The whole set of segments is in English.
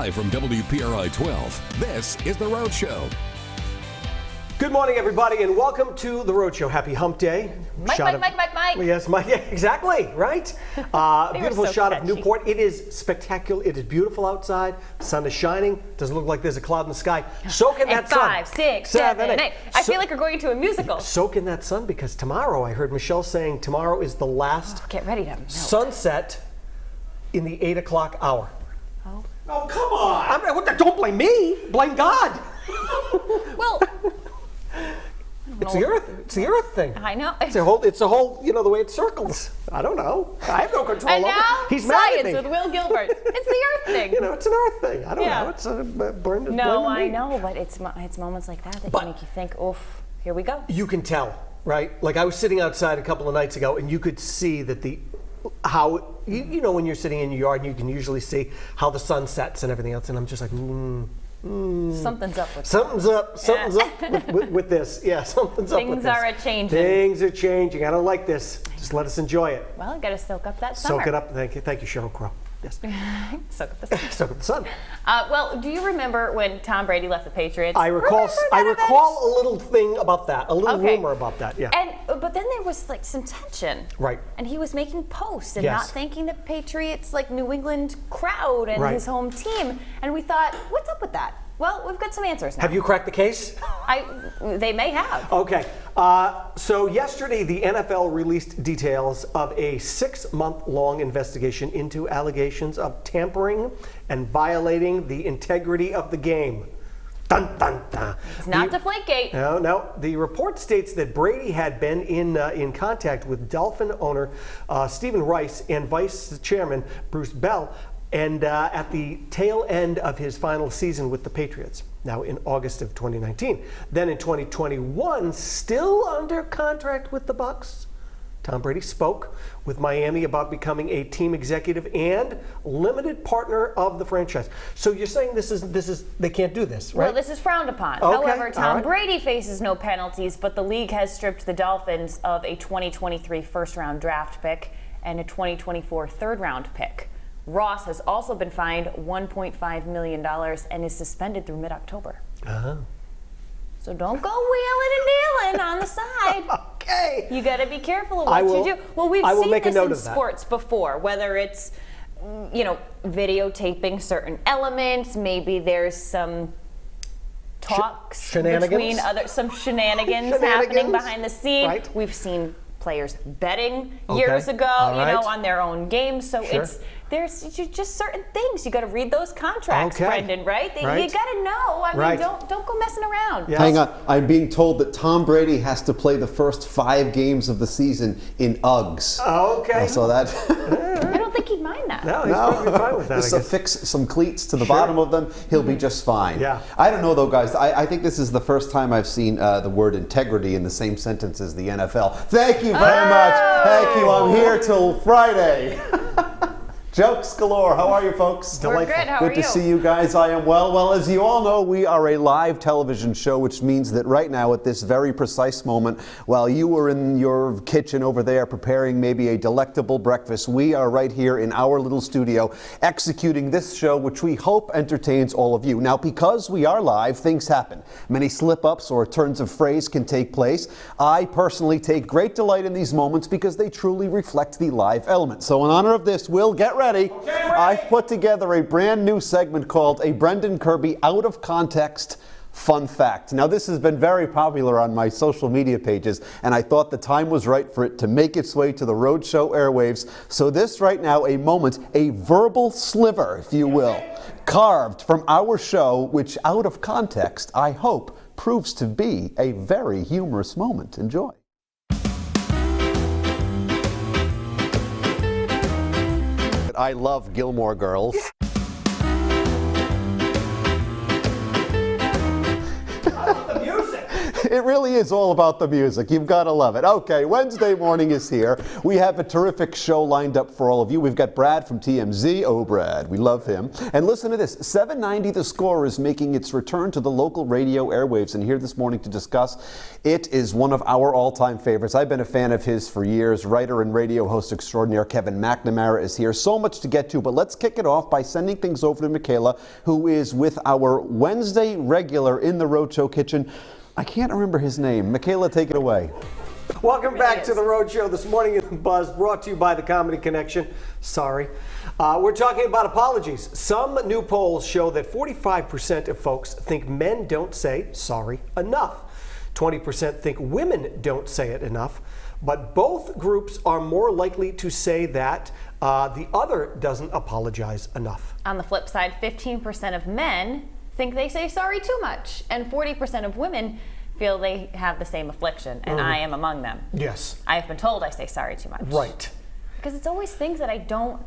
Live from WPRI 12, this is The Rhode Show. Good morning, everybody, and welcome to The Rhode Show. Happy Hump Day. Mike. Yes, Mike. Yeah, exactly, right? Beautiful so shot catchy. of Newport. It is spectacular. It is beautiful outside. The sun is shining. Doesn't look like there's a cloud in the sky. Soak in that sun. 5, 6, 7, 8. I feel like we're going to a musical. Soak in that sun because tomorrow, I heard Michelle saying tomorrow is the last Get ready to melt. sunset in the 8 o'clock hour. Oh. Oh, come on. Don't blame me. Blame God. Well, It's the Earth. It's the Earth thing. I know. It's a whole, the way it circles. I don't know. I have no control And over now, it. He's mad at me. science with Will Gilbert. It's the Earth thing. It's an Earth thing. I don't Yeah. know. It's a burn. No, I know, but it's moments like that that make you think, oof, here we go. You can tell, right? Like I was sitting outside a couple of nights ago, and you could see that how when you're sitting in your yard, you can usually see how the sun sets and everything else, and I'm just like, Something's up with Something's up with this. Yeah, something's up with this. Things are a-changing. Things are changing. I don't like this. Just let us enjoy it. Well, you got to soak up that summer. Soak it up. Thank you, Sheryl Crow. Yes. Soak up the sun. Soak up the sun. Well, do you remember when Tom Brady left the Patriots? I recall a little thing about that, a little rumor about that. Yeah. But then there was like some tension. Right. And he was making posts and Yes. not thanking the Patriots, like New England crowd and Right. his home team. And we thought, what's up with that? Well, we've got some answers now. Have you cracked the case? They may have. Okay. So yesterday, the NFL released details of a 6-month-long investigation into allegations of tampering and violating the integrity of the game. Dun, dun, dun. It's not Deflategate. No. The report states that Brady had been in contact with Dolphin owner Stephen Rice and Vice Chairman Bruce Bell, and at the tail end of his final season with the Patriots, now in August of 2019. Then in 2021, still under contract with the Bucs, Tom Brady spoke with Miami about becoming a team executive and limited partner of the franchise. So you're saying this is they can't do this, right? Well, this is frowned upon. Okay, However, Tom all right. Brady faces no penalties, but the league has stripped the Dolphins of a 2023 first-round draft pick and a 2024 third-round pick. Ross has also been fined $1.5 million and is suspended through mid-October. Uh-huh. So don't go wheeling and dealing on the side. Okay. You got to be careful of what you do. Well, we've seen this in sports before, whether it's, videotaping certain elements, maybe there's some talks between some shenanigans happening behind the scene. Right. We've seen players betting years ago, on their own games. So there's just certain things. You got to read those contracts, Brendan, right? You got to know. I mean, don't go messing around. Yes. Hang on. I'm being told that Tom Brady has to play the first 5 games of the season in Uggs. Okay. So that I don't think he'd mind that. No, he's probably fine with that. Just affix some cleats to the bottom of them, he'll be just fine. Yeah. I don't know though, guys. I think this is the first time I've seen the word integrity in the same sentence as the NFL. Thank you very much. Thank you. I'm here till Friday. Jokes galore. How are you, folks? We're good. How are you? Good to see you guys. I am well. Well, as you all know, we are a live television show, which means that right now, at this very precise moment, while you were in your kitchen over there preparing maybe a delectable breakfast, we are right here in our little studio executing this show, which we hope entertains all of you. Now, because we are live, things happen. Many slip-ups or turns of phrase can take place. I personally take great delight in these moments because they truly reflect the live element. So in honor of this, we'll get ready. I've put together a brand new segment called A Brendan Kirby Out of Context Fun Fact. Now, this has been very popular on my social media pages, and I thought the time was right for it to make its way to the Rhode Show airwaves. So this right now, a moment, a verbal sliver, if you will, carved from our show, which out of context, I hope, proves to be a very humorous moment. Enjoy. I love Gilmore Girls. It really is all about the music. You've got to love it. Okay, Wednesday morning is here. We have a terrific show lined up for all of you. We've got Brad from TMZ. Oh, Brad, we love him. And listen to this. 790 The Score is making its return to the local radio airwaves. And here this morning to discuss, it is one of our all-time favorites. I've been a fan of his for years. Writer and radio host extraordinaire Kevin McNamara is here. So much to get to, but let's kick it off by sending things over to Michaela, who is with our Wednesday regular in the Roadshow kitchen. I can't remember his name. Michaela, take it away. Welcome back to the Roadshow. This morning in the Buzz, brought to you by the Comedy Connection. Sorry. We're talking about apologies. Some new polls show that 45% of folks think men don't say sorry enough. 20% think women don't say it enough. But both groups are more likely to say that the other doesn't apologize enough. On the flip side, 15% of men think they say sorry too much, and 40% of women feel they have the same affliction, and I am among them. Yes. I have been told I say sorry too much. Right. Because it's always things that I don't.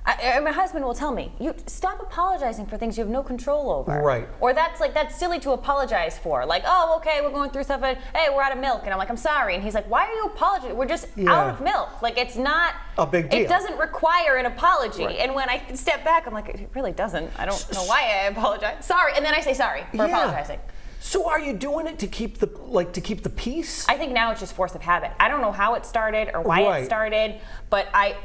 My husband will tell me, "You stop apologizing for things you have no control over." Right. Or that's silly to apologize for. Like, oh, okay, we're going through stuff, but hey, we're out of milk, and I'm like, I'm sorry, and he's like, why are you apologizing? We're just out of milk. Like, it's not a big deal. It doesn't require an apology. Right. And when I step back, I'm like, it really doesn't. I don't know why I apologize. Sorry, and then I say sorry for apologizing. So are you doing it to keep the peace? I think now it's just force of habit. I don't know how it started or why it started, but I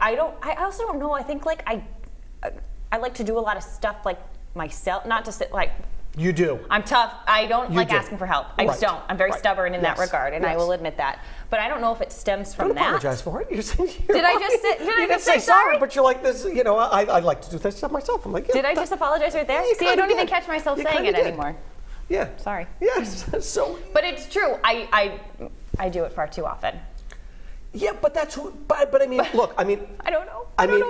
also don't know. I think I like to do a lot of stuff like myself, not to sit like. You do. I'm tough. I don't like asking for help. I just don't. I'm very stubborn in that regard, and I will admit that. But I don't know if it stems from don't that. Apologize for it. Did I just say sorry? But you're like this. You know, I like to do that stuff myself. I'm like. Did I just apologize right there? See, I don't even catch myself saying it anymore. Yeah. Sorry. Yes. So. But it's true. I do it far too often. Yeah, but that's who. But I mean, look. I mean. I don't know. I mean,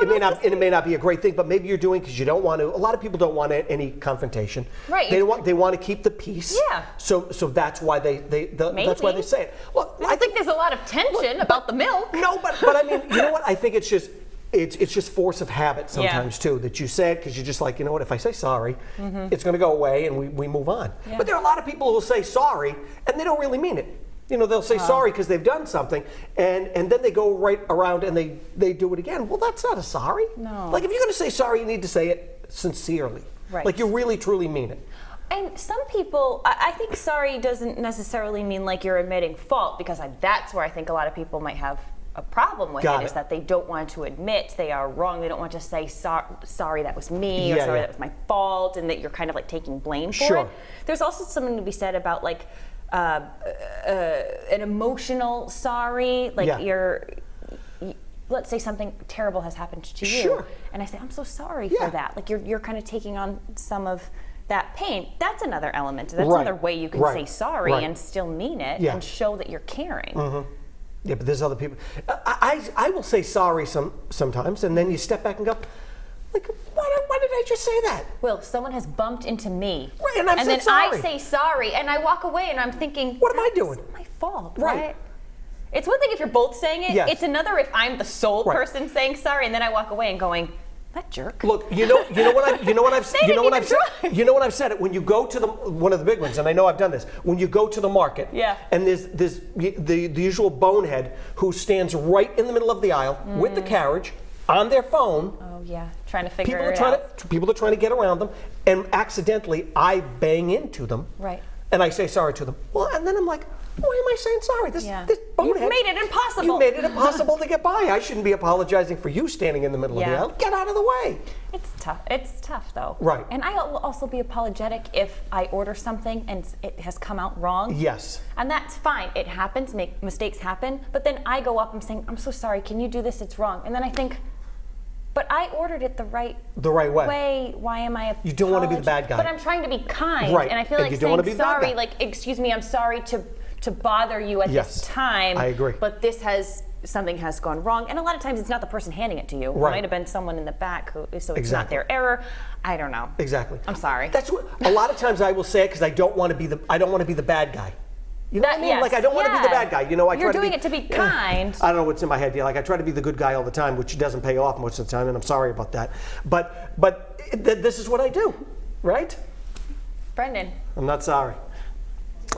it may not be a great thing, but maybe you're doing because you don't want to. A lot of people don't want any confrontation. Right. They want to keep the peace. Yeah. So that's why that's why they say it. Well, I think there's a lot of tension about the milk. No, but I mean, you know what? I think it's just. It's just force of habit sometimes too, that you say it because you're just like, you know what, if I say sorry, it's going to go away and we move on. Yeah. But there are a lot of people who will say sorry and they don't really mean it. You know, they'll say sorry because they've done something and then they go right around and they do it again. Well, that's not a sorry. No. Like if you're going to say sorry, you need to say it sincerely. Right. Like you really truly mean it. And some people, I think sorry doesn't necessarily mean like you're admitting fault, because that's where I think a lot of people might have a problem with it, is that they don't want to admit they are wrong. They don't want to say sorry, that was me, or sorry, that was my fault, and that you're kind of like taking blame for it. There's also something to be said about like an emotional sorry, like let's say something terrible has happened to you, and I say I'm so sorry for that. Like you're kind of taking on some of that pain. That's another element. That's another way you can say sorry and still mean it and show that you're caring. Yeah, but there's other people. I will say sorry sometimes, and then you step back and go, like, why did I just say that? Well, someone has bumped into me, and then I say sorry, and I walk away, and I'm thinking, what am I doing? It's my fault, right? It's one thing if you're both saying it. Yes. It's another if I'm the sole person saying sorry, and then I walk away and going, that jerk. Look, you know what I've said it when you go to one of the big ones, and I know I've done this. When you go to the market, and there's the usual bonehead who stands right in the middle of the aisle with the carriage on their phone. Oh yeah, trying to figure it out. People are trying to get around them, and accidentally I bang into them. Right. And I say sorry to them. Well, and then I'm like, why am I saying sorry? This bonehead. You made it impossible. You made it impossible to get by. I shouldn't be apologizing for you standing in the middle of the aisle. Get out of the way. It's tough. It's tough, though. Right. And I will also be apologetic if I order something and it has come out wrong. Yes. And that's fine. It happens. Mistakes happen. But then I go up and saying, I'm so sorry. Can you do this? It's wrong. And then I think, but I ordered it the right way. Why am I You don't want to be the bad guy. But I'm trying to be kind. Right. And I feel like saying sorry, like, excuse me, I'm sorry to bother you at this time. I agree. But something has gone wrong. And a lot of times it's not the person handing it to you. It might have been someone in the back so it's not their error. I don't know. Exactly. I'm sorry. That's what a lot of times I will say it because I don't want to be the bad guy. You know what I mean? Like I don't want to be the bad guy. You know, You're doing it to be kind. I don't know what's in my head. Like I try to be the good guy all the time, which doesn't pay off most of the time, and I'm sorry about that. But this is what I do, right? Brendan. I'm not sorry.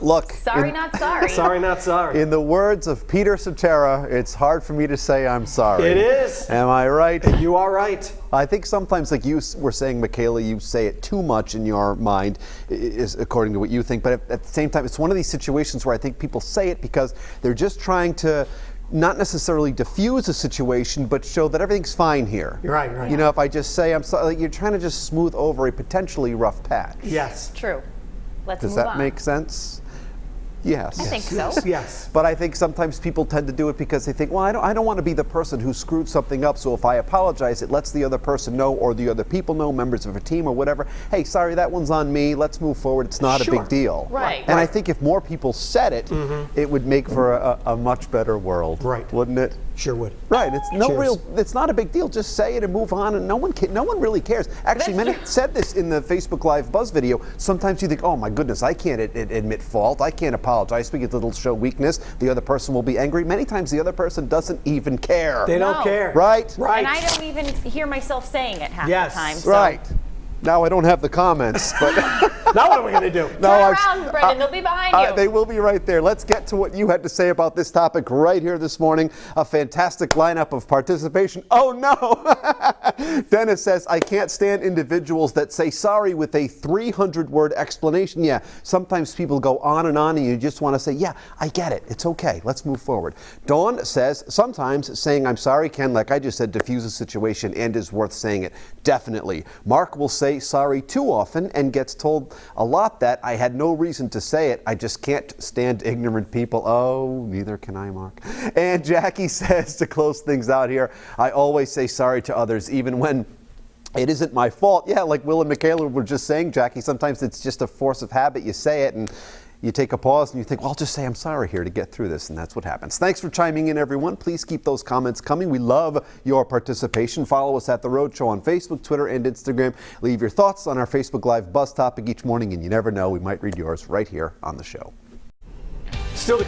Look. Sorry, not sorry. Sorry, not sorry. In the words of Peter Cetera, it's hard for me to say I'm sorry. It is. Am I right? You are right. I think sometimes, like you were saying, Michaela, you say it too much in your mind, is according to what you think. But at the same time, it's one of these situations where I think people say it because they're just trying to not necessarily diffuse a situation, but show that everything's fine here. You're right, you're right. You know, if I just say I'm sorry, like, you're trying to just smooth over a potentially rough patch. Yes. True. Let's Does move that on. make sense? Yes. I think so. Yes. But I think sometimes people tend to do it because they think, well, I don't want to be the person who screwed something up, so if I apologize, it lets the other person know, or the other people know, members of a team or whatever, hey, sorry, that one's on me, let's move forward, it's not a big deal. Right. And I think if more people said it, it would make for a much better world. Right. Wouldn't it? Sure would. Right, it's Cheers. it's not a big deal. Just say it and move on, and no one really cares. Actually, many said this in the Facebook Live Buzz video. Sometimes you think, oh my goodness, I can't admit fault. I can't apologize because it'll show weakness. The other person will be angry. Many times the other person doesn't even care. They don't No. care. Right? Right. And I don't even hear myself saying it half Yes. the time. So. Right. Now I don't have the comments, but Now what are we going to do? Turn around, Brendan. They'll be behind you. They will be right there. Let's get to what you had to say about this topic right here this morning. A fantastic lineup of participation. Oh no! Dennis says, I can't stand individuals that say sorry with a 300-word explanation. Yeah, sometimes people go on and you just want to say, yeah, I get it. It's okay. Let's move forward. Dawn says, sometimes saying I'm sorry can, like I just said, diffuse a situation and is worth saying it. Definitely. Mark will say sorry too often and gets told a lot that I had no reason to say it. I just can't stand ignorant people. Oh, neither can I, Mark. And Jackie says, to close things out here, I always say sorry to others, even when it isn't my fault. Yeah, like Will and Michaela were just saying, Jackie, sometimes it's just a force of habit. You say it and you take a pause and you think, well, I'll just say I'm sorry here to get through this, and that's what happens. Thanks for chiming in, everyone. Please keep those comments coming. We love your participation. Follow us at The Road Show on Facebook, Twitter, and Instagram. Leave your thoughts on our Facebook Live Buzz topic each morning, and you never know, we might read yours right here on the show. Still to